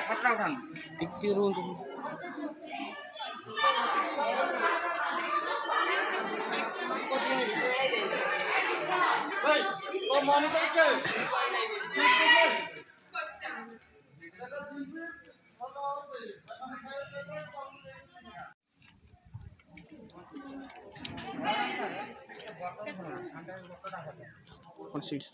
ফটোটা উঠান একটু রুন ও মনিটর কে কোন সিট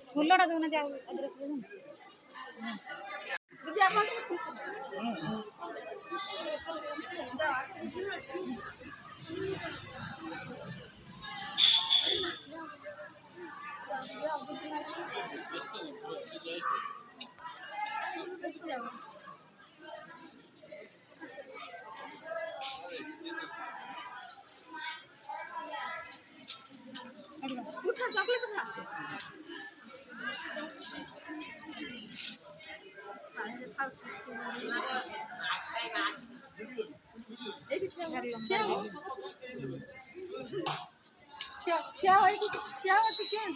ফুলটা দেবো না যাও যদি আপন উঠা চকলেট উঠা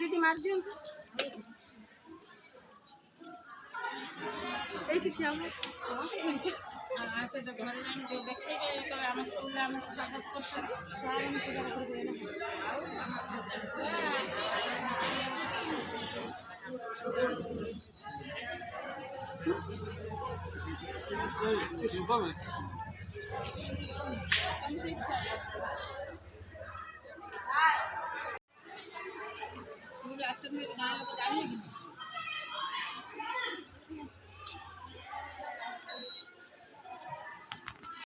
দিদি মাছ দিন এইটি সেটা ঘরে আমি দেখতে গিয়ে আমার স্কুলে আমার স্বাগত করছে স্যার আমি পূজা করে দিলাম আচ্ছা তুমি গায়ে লোক জানিয়ে